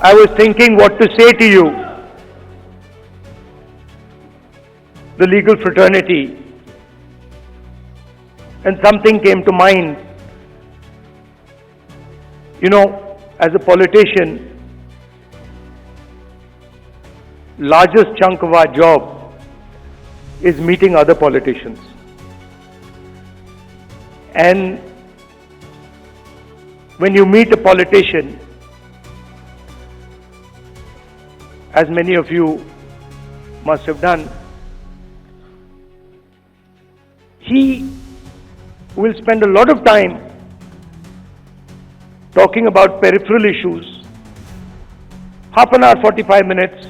I was thinking what to say to you. The legal fraternity. And something came to mind. You know, as a politician, largest chunk of our job is meeting other politicians. And when you meet a politician, as many of you must have done, he will spend a lot of time talking about peripheral issues, half an hour, 45 minutes,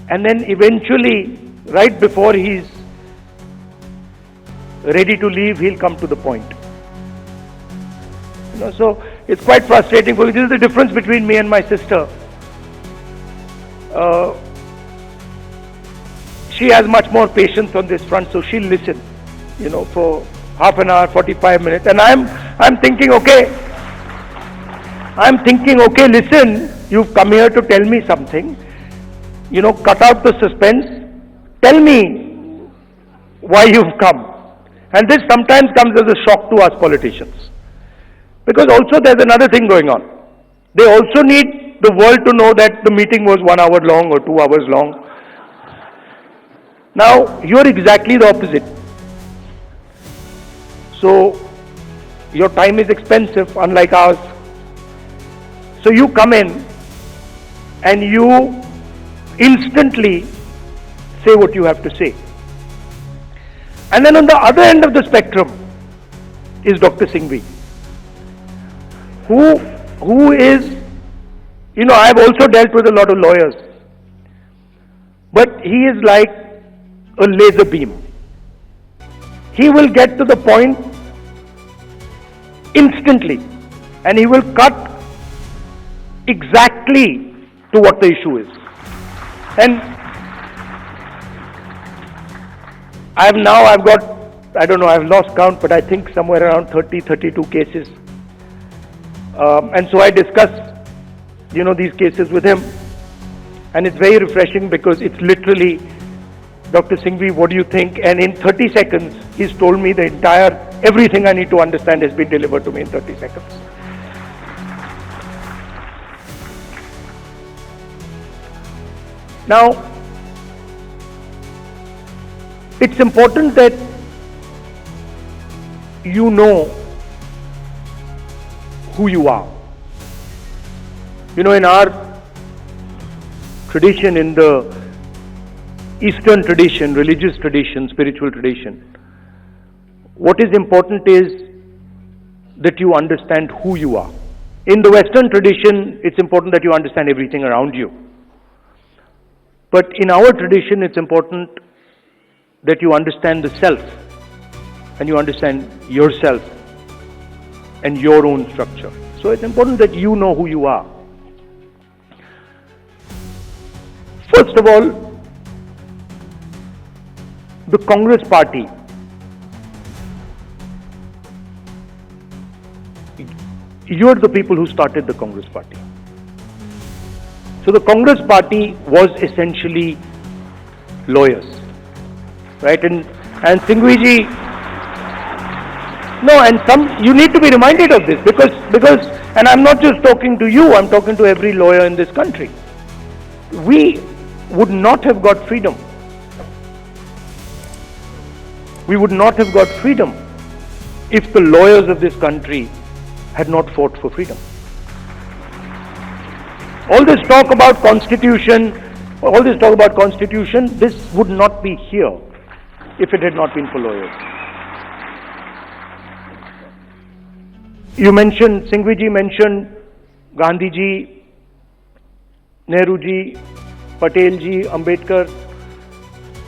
and then eventually, right before he's ready to leave, he'll come to the point. You know, so it's quite frustrating because this is the difference between me and my sister. She has much more patience on this front, so she'll listen, you know, for half an hour, 45 minutes. And I'm thinking, okay, listen, you've come here to tell me something. You know, cut out the suspense. Tell me why you've come. And this sometimes comes as a shock to us politicians. Because also there's another thing going on. They also need the world to know that the meeting was 1 hour long or 2 hours long. Now, you're exactly the opposite. So, your time is expensive, unlike ours. So you come in and you instantly say what you have to say. And then on the other end of the spectrum is Dr. Singhvi, who is, you know, I've also dealt with a lot of lawyers, but he is like a laser beam. He will get to the point instantly and he will cut exactly to what the issue is. And I've lost count, but I think somewhere around 30, 32 cases. And so I discuss, you know, these cases with him. And it's very refreshing because it's literally, Dr. Singhvi, what do you think? And in 30 seconds, he's told me everything I need to understand has been delivered to me in 30 seconds. Now, it's important that you know who you are. You know, in our tradition, in the Eastern tradition, religious tradition, spiritual tradition, what is important is that you understand who you are. In the Western tradition, it's important that you understand everything around you. But in our tradition, it's important that you understand the self and you understand yourself and your own structure. So it's important that you know who you are. First of all, the Congress party, you're the people who started the Congress party. So the Congress party was essentially lawyers, right? And Singhvi, no, and you need to be reminded of this because, and I'm not just talking to you, I'm talking to every lawyer in this country. We would not have got freedom. We would not have got freedom if the lawyers of this country had not fought for freedom. All this talk about constitution, this would not be here if it had not been for lawyers. Singhvi mentioned Gandhi ji, Nehru ji, Patel ji, Ambedkar.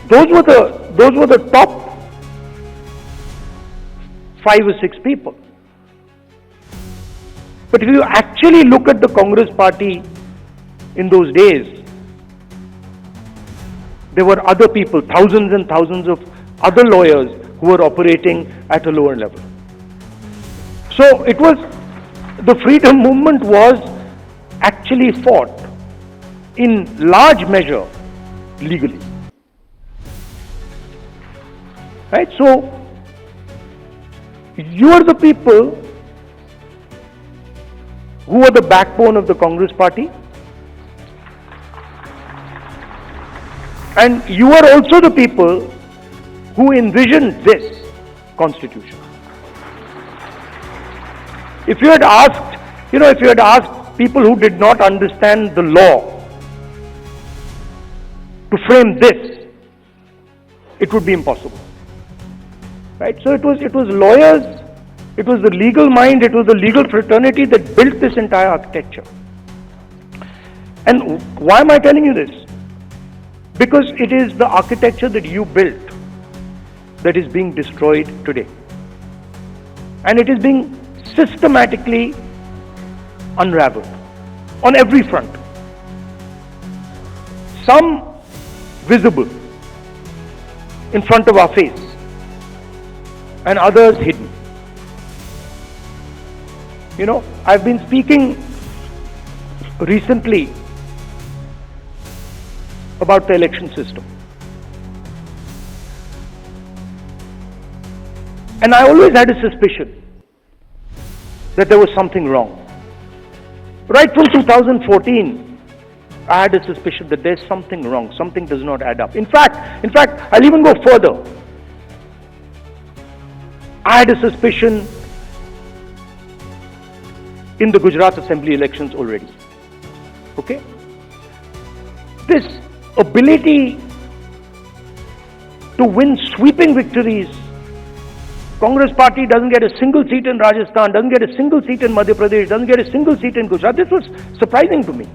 Those were the top 5 or 6 people. But if you actually look at the Congress party in those days, there were other people, thousands and thousands of other lawyers who were operating at a lower level. So the freedom movement was actually fought in large measure legally. Right? So, you are the people who are the backbone of the Congress party, and you are also the people who envisioned this constitution. If you had asked people who did not understand the law to frame this, it would be impossible. Right? So it was lawyers, it was the legal mind, it was the legal fraternity that built this entire architecture. And why am I telling you this? Because it is the architecture that you built that is being destroyed today. And it is being systematically unraveled on every front. Some visible in front of our face, and others hidden. You know, I've been speaking recently about the election system. And I always had a suspicion that there was something wrong. Right from 2014, I had a suspicion that there's something wrong, something does not add up. In fact, I'll even go further. I had a suspicion in the Gujarat Assembly elections already. Okay? This ability to win sweeping victories. Congress party doesn't get a single seat in Rajasthan, doesn't get a single seat in Madhya Pradesh, doesn't get a single seat in Gujarat. This was surprising to me.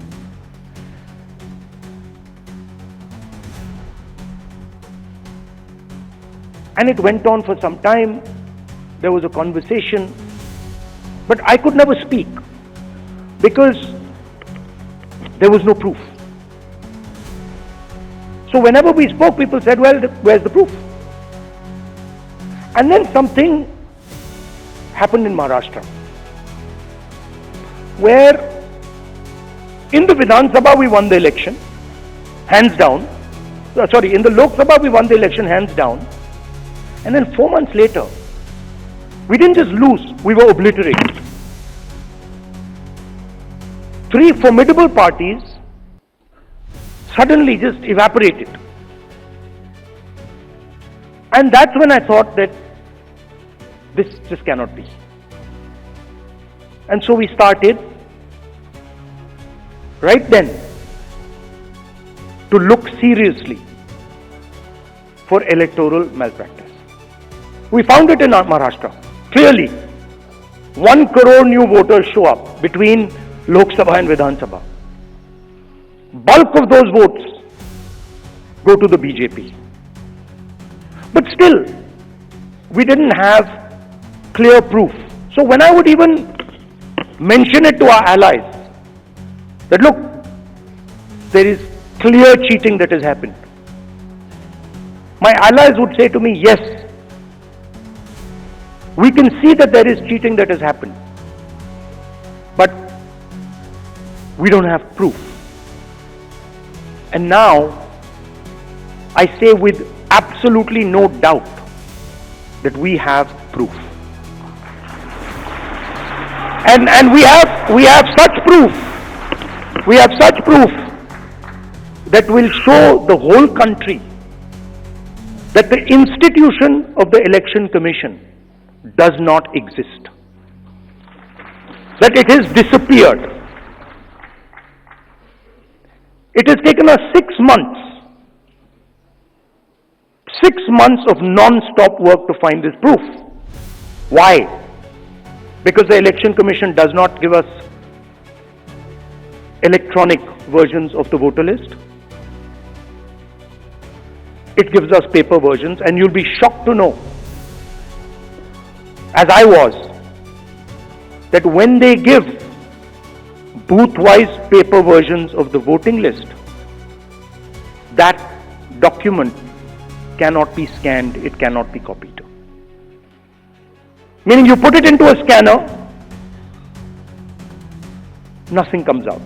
And it went on for some time. There was a conversation, but I could never speak because there was no proof. So whenever we spoke, people said, well, where's the proof? And then something happened in Maharashtra, where in the Vidhan Sabha we won the election, hands down. In the Lok Sabha we won the election, hands down. And then 4 months later, we didn't just lose, we were obliterated. 3 formidable parties suddenly just evaporated. And that's when I thought that this just cannot be. And so we started right then to look seriously for electoral malpractice. We found it in Maharashtra. Clearly, 1 crore new voters show up between Lok Sabha and Vidhan Sabha. Bulk of those votes go to the BJP. But still, we didn't have clear proof. So when I would even mention it to our allies, that look, there is clear cheating that has happened, my allies would say to me, yes, we can see that there is cheating that has happened, but we don't have proof. And now, I say with absolutely no doubt that we have proof. And we have such proof that will show the whole country that the institution of the Election Commission does not exist, that it has disappeared. It has taken us 6 months of non-stop work to find this proof. Why? Because the Election Commission does not give us electronic versions of the voter list. It gives us paper versions, and you'll be shocked to know, as I was, that when they give booth-wise paper versions of the voting list, that document cannot be scanned, it cannot be copied. Meaning you put it into a scanner, nothing comes out.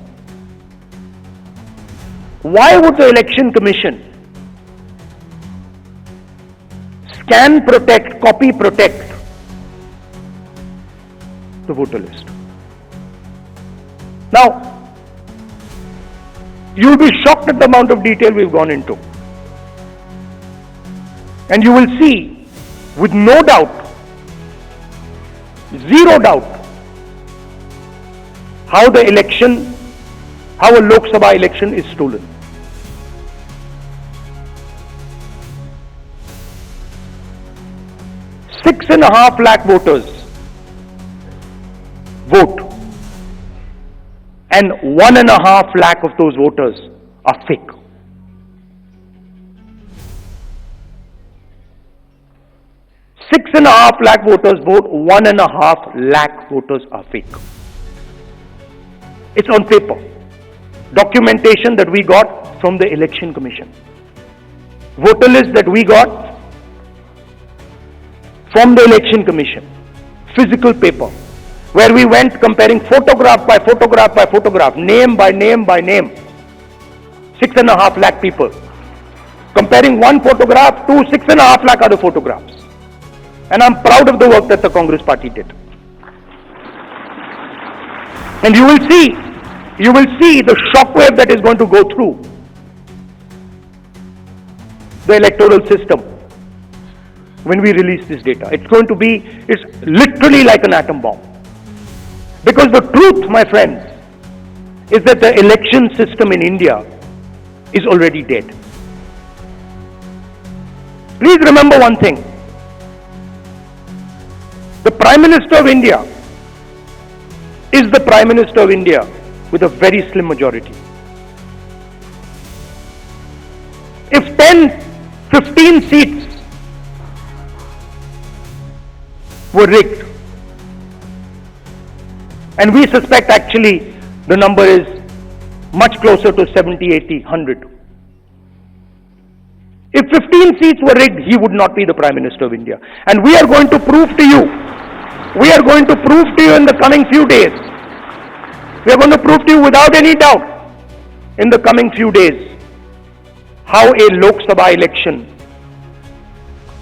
Why would the Election Commission scan protect, copy protect the voter list? Now, you'll be shocked at the amount of detail we've gone into. And you will see, with no doubt, zero doubt, how a Lok Sabha election is stolen. Six and a half lakh voters vote, and 1.5 lakh of those voters are fake. Six and a half lakh voters vote, 1.5 lakh voters are fake. It's on paper. Documentation that we got from the Election Commission. Voter list that we got from the Election Commission. Physical paper. Where we went comparing photograph by photograph by photograph, name by name by name. 6.5 lakh people. Comparing one photograph to 6.5 lakh other photographs. And I'm proud of the work that the Congress party did. And you will see the shockwave that is going to go through the electoral system when we release this data. It's literally like an atom bomb. Because the truth, my friends, is that the election system in India is already dead. Please remember one thing. The Prime Minister of India is the Prime Minister of India with a very slim majority. If 10, 15 seats were rigged, and we suspect actually the number is much closer to 70, 80, 100. If 15 seats were rigged, he would not be the Prime Minister of India. And we are going to prove to you in the coming few days, we are going to prove to you without any doubt in the coming few days how a Lok Sabha election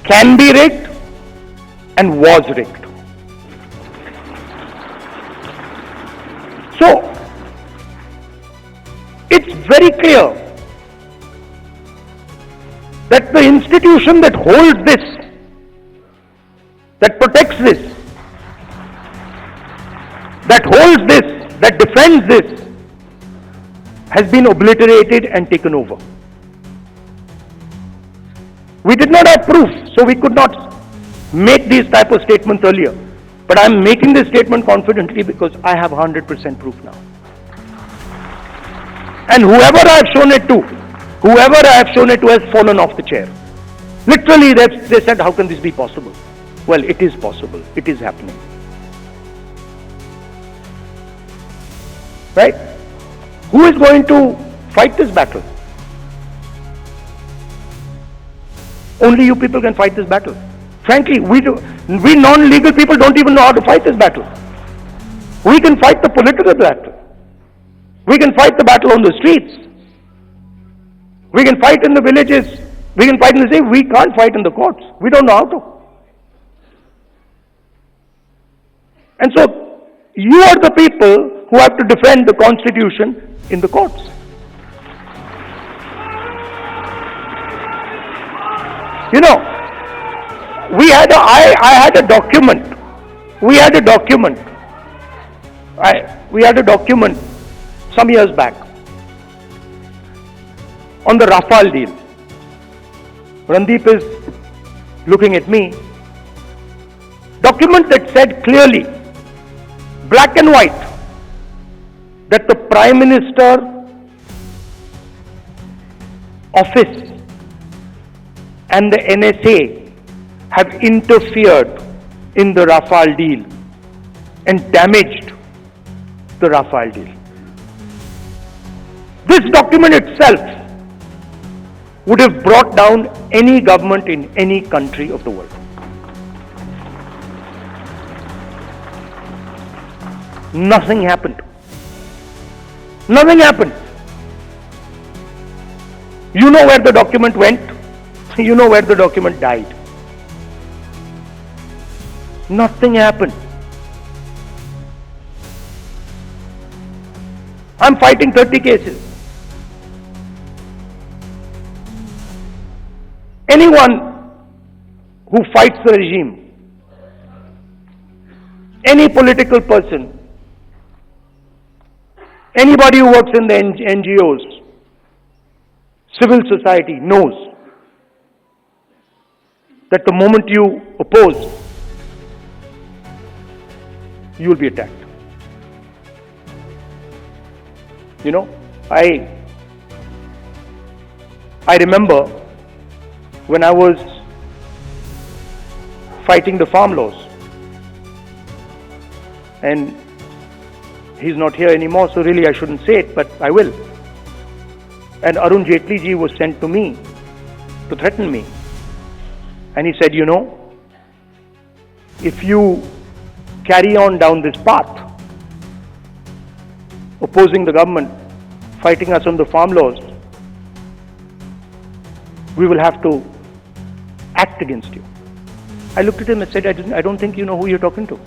can be rigged and was rigged. So, it's very clear that the institution that holds this, that protects this, that holds this, that defends this, has been obliterated and taken over. We did not have proof, so we could not make these type of statements earlier. But I am making this statement confidently because I have 100% proof now. And whoever I have shown it to has fallen off the chair. Literally, they said, how can this be possible? Well, it is possible. It is happening. Right? Who is going to fight this battle? Only you people can fight this battle. Frankly, we non-legal people don't even know how to fight this battle. We can fight the political battle. We can fight the battle on the streets. We can fight in the villages. We can fight in the city. We can't fight in the courts. We don't know how to. And so, you are the people who have to defend the Constitution in the courts. You know, I had a document. We had a document some years back on the Rafale deal. Randeep is looking at me. Document that said clearly, black and white, that the Prime Minister office and the NSA have interfered in the Rafale deal and damaged the Rafale deal. This document itself would have brought down any government in any country of the world. Nothing happened. Nothing happened. You know where the document went. You know where the document died. Nothing happened. I'm fighting 30 cases. Anyone who fights the regime, any political person, anybody who works in the NGOs, civil society knows that the moment you oppose, you will be attacked. You know, I remember when I was fighting the farm laws, and he's not here anymore, so really I shouldn't say it, but I will. And Arun Jaitley ji was sent to me to threaten me. And he said, you know, if you carry on down this path, opposing the government, fighting us on the farm laws, we will have to act against you. I looked at him and said, I don't think you know who you're talking to.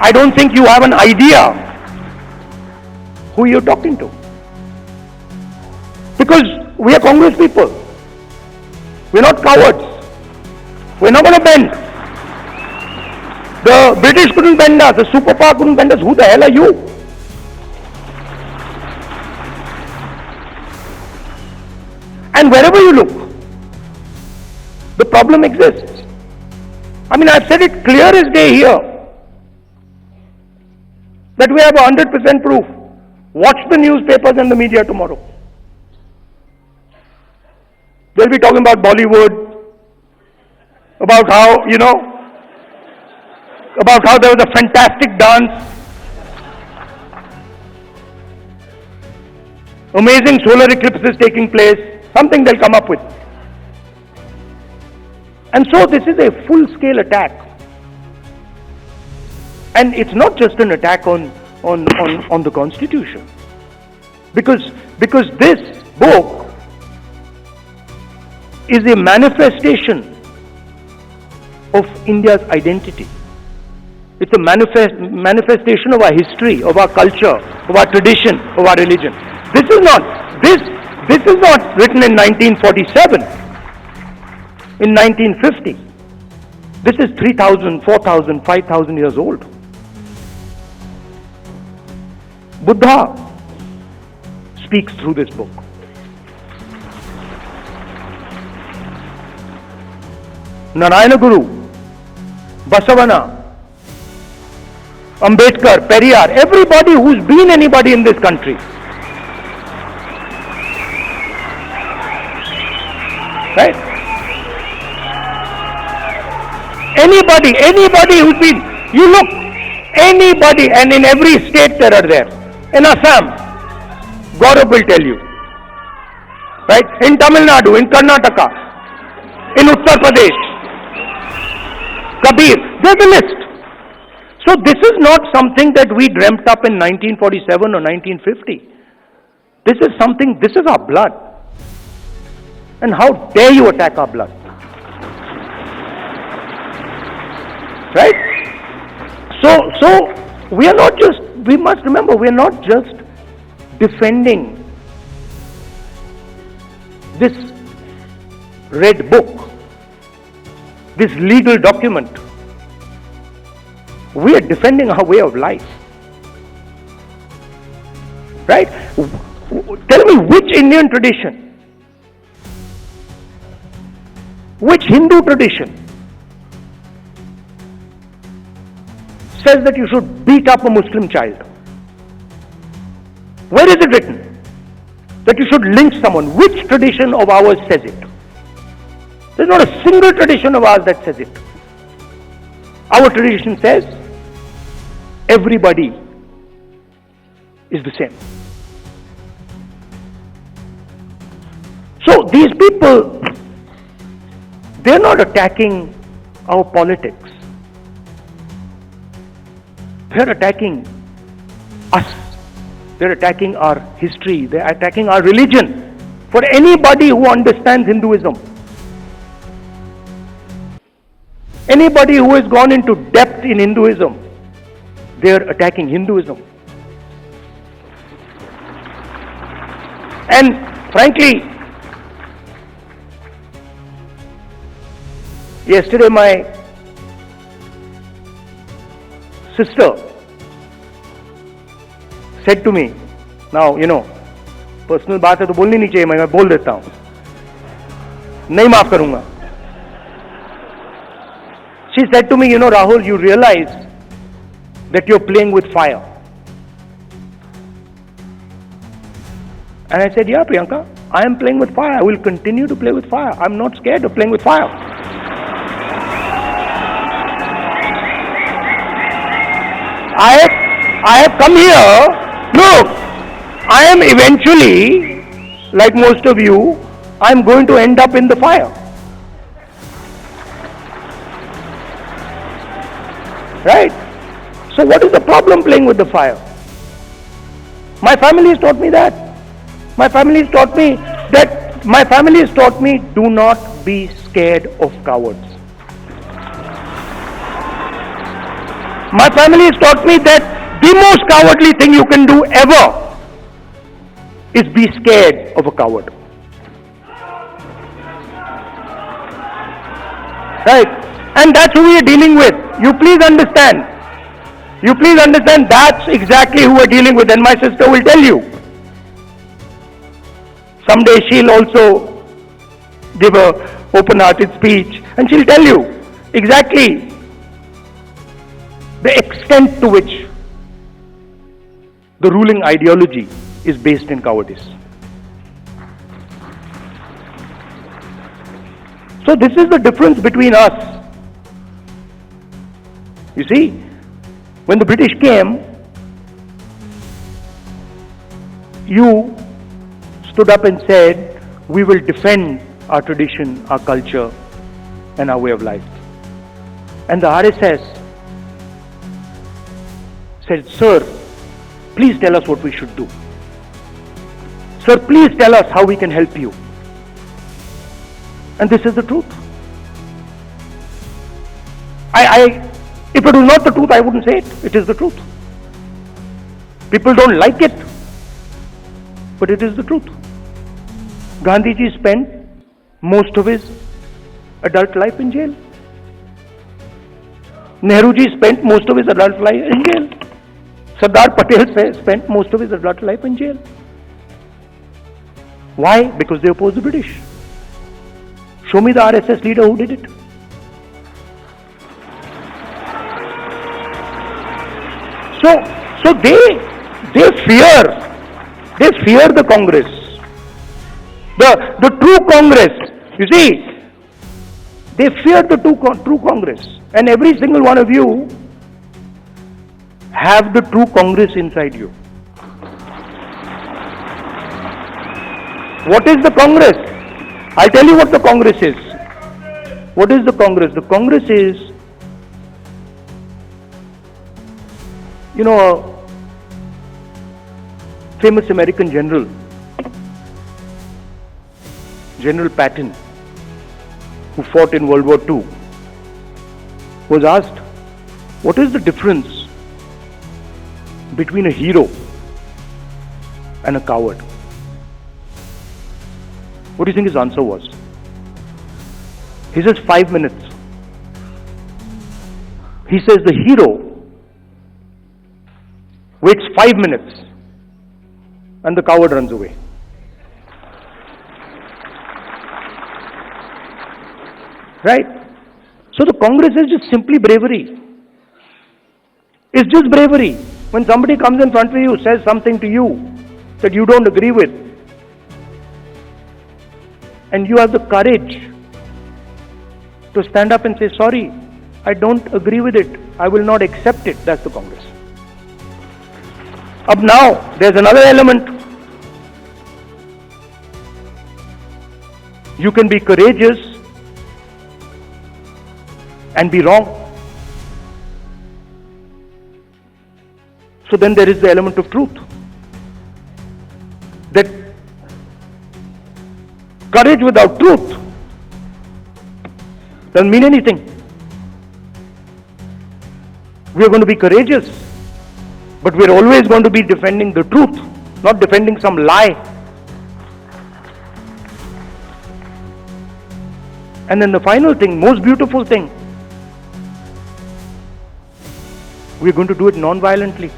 I don't think you have an idea who you're talking to. Because we are Congress people. We're not cowards. We're not going to bend. The British couldn't bend us. The superpower couldn't bend us. Who the hell are you? And wherever you look, the problem exists. I mean, I've said it clear as day here that we have 100% proof. Watch the newspapers and the media tomorrow. They'll be talking about Bollywood, about how, about how there was a fantastic dance, amazing solar eclipses taking place, something they'll come up with. And so this is a full-scale attack. And it's not just an attack on the Constitution. Because this book is a manifestation of India's identity. It's a manifestation of our history, of our culture, of our tradition, of our religion. This is not written in 1947, in 1950. This is 3,000, 4,000, 5,000 years old. Buddha speaks through this book. Narayana Guru, Basavana, Ambedkar, Periyar, everybody who's been anybody in this country. Right? Anybody who's been, you look, anybody, and in every state there are there. In Assam, Gaurav will tell you. Right? In Tamil Nadu, in Karnataka, in Uttar Pradesh, Kabir, there's a list. So this is not something that we dreamt up in 1947 or 1950. This is our blood. And how dare you attack our blood? Right? So we are not just, we must remember, we are not just defending this red book, this legal document. We are defending our way of life. Right? Tell me which Indian tradition, which Hindu tradition says that you should beat up a Muslim child? Where is it written that you should lynch someone? Which tradition of ours says it? There's not a single tradition of ours that says it. Our tradition says everybody is the same. So these people, they're not attacking our politics. They're attacking us They're attacking our history. They're attacking our religion. For anybody who understands Hinduism, anybody who has gone into depth in Hinduism, they're attacking Hinduism. And frankly, yesterday my sister said to me, now personal बात है तो बोलनी नहीं चाहिए, मैं बोल देता हूं, नहीं माफ करूंगा. She said to me, Rahul, you realize that you're playing with fire. And I said, yeah, Priyanka, I am playing with fire. I will continue to play with fire. I'm not scared of playing with fire. I have come here. Look, I am eventually, like most of you, I am going to end up in the fire. Right? So what is the problem playing with the fire? My family has taught me that. My family has taught me do not be scared of cowards. My family has taught me that the most cowardly thing you can do ever is be scared of a coward. Right? And that's who we are dealing with. You please understand. That's exactly who we're dealing with, and my sister will tell you. Someday she'll also give a open-hearted speech and she'll tell you exactly the extent to which the ruling ideology is based in cowardice. So this is the difference between us. You see, when the British came, you stood up and said, we will defend our tradition, our culture, and our way of life. And the RSS said, sir, please tell us what we should do. Sir, please tell us how we can help you. And this is the truth. If it was not the truth, I wouldn't say it. It is the truth. People don't like it, but it is the truth. Gandhiji spent most of his adult life in jail. Nehruji spent most of his adult life in jail. Sardar Patel spent most of his adult life in jail. Why? Because they opposed the British. Show me the RSS leader who did it. So they fear the Congress. The true Congress. You see, they fear the true Congress. And every single one of you have the true Congress inside you. What is the Congress? I'll tell you what the Congress is. What is the Congress? The Congress is, a famous American general, General Patton, who fought in World War II, was asked, what is the difference between a hero and a coward? What do you think his answer was? He says 5 minutes. He says the hero waits 5 minutes and the coward runs away. Right? So the Congress is just simply bravery. It's just bravery. When somebody comes in front of you, says something to you that you don't agree with, and you have the courage to stand up and say, sorry, I don't agree with it, I will not accept it. That's the Congress. Up now, there's another element. You can be courageous and be wrong. So then there is the element of truth. Courage without truth doesn't mean anything. We are going to be courageous, but we are always going to be defending the truth, not defending some lie. And then the final thing, most beautiful thing, we are going to do it non-violently.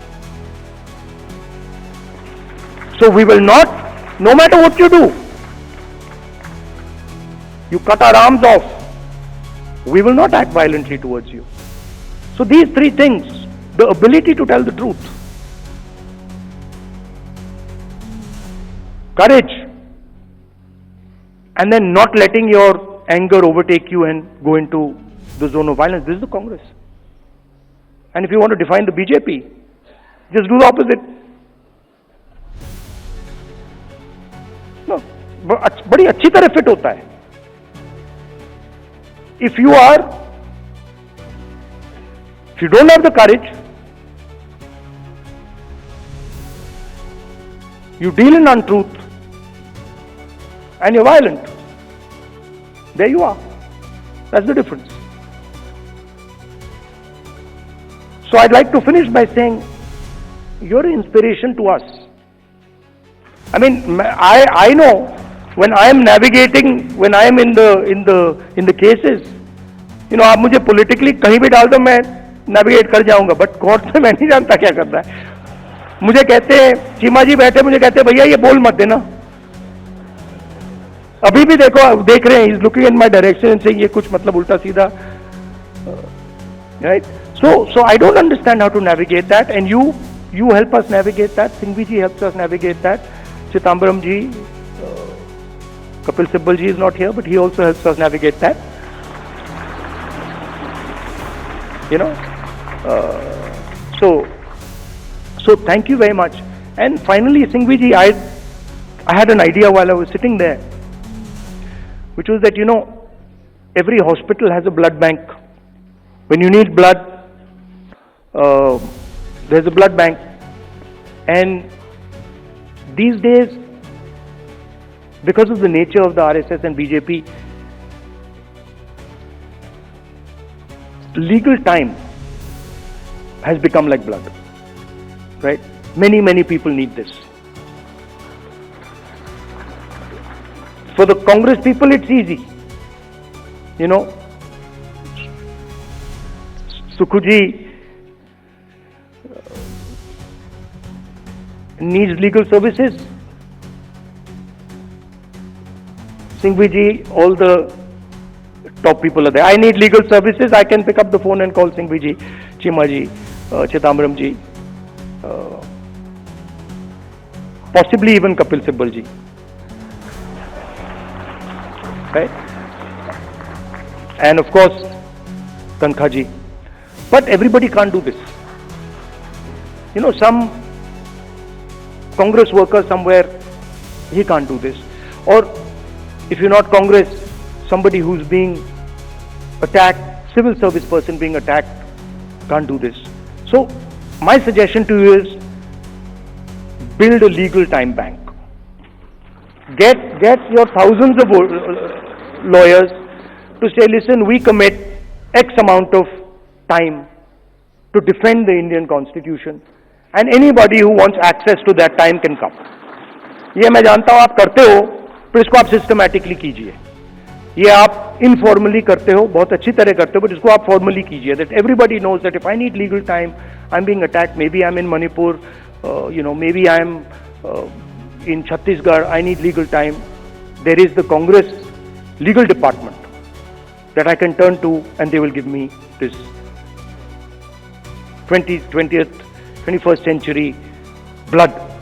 So we will not, no matter what you do, you cut our arms off, we will not act violently towards you. So these three things, the ability to tell the truth, courage, and then not letting your anger overtake you and go into the zone of violence. This is the Congress. And if you want to define the BJP, just do the opposite. No, बड़ी अच्छी तरह fit होता है. If you don't have the courage, you deal in untruth, and you're violent. There you are. That's the difference. So I'd like to finish by saying, you're an inspiration to us. I mean, I know when I am navigating, when I am in the cases, you know, आप मुझे politically कहीं भी डाल दो मैं navigate कर जाऊंगा, but court में मैं नहीं जानता क्या करना है. मुझे कहते हैं, चीमा जी बैठे मुझे कहते हैं भैया ये बोल मत देना. अभी भी देख रहे हैं, he's looking in my direction and saying ये कुछ मतलब उल्टा सीधा, right? So I don't understand how to navigate that, and you help us navigate that. Singhvi ji helps us navigate that. Chidambaram ji, Kapil Sibal ji is not here, but he also helps us navigate that. You know, so thank you very much. And finally, Singhvi ji, I had an idea while I was sitting there, which was that, you know, every hospital has a blood bank. When you need blood, there's a blood bank. And these days, because of the nature of the RSS and BJP, legal time has become like blood, right? Many people need this. For the Congress people, it's easy. You know, Sukhuji needs legal services. Singhvi ji, all the top people are there. I need legal services. I can pick up the phone and call Singhvi ji, Chima ji, Chidambaram ji, possibly even Kapil Sibal ji. Right? And of course, Tankha ji. But everybody can't do this. You know, some Congress worker somewhere, he can't do this. Or if you're not Congress, somebody who's being attacked, civil service person being attacked, can't do this. So my suggestion to you is, build a legal time bank. Get your thousands of lawyers to say, listen, we commit X amount of time to defend the Indian Constitution, and anybody who wants access to that time can come. ये मैं जानता हूँ आप करते हो, पर इसको आप सिस्टमैटिकली कीजिए. ये आप इनफॉर्मली करते हो, बहुत अच्छी तरह करते हो, but इसको आप फॉर्मली कीजिए. That everybody knows that if I need legal time, I'm being attacked. Maybe I'm in Manipur, you know, maybe I'm in Chhattisgarh. I need legal time. There is the Congress legal department that I can turn to, and they will give me this 21st century blood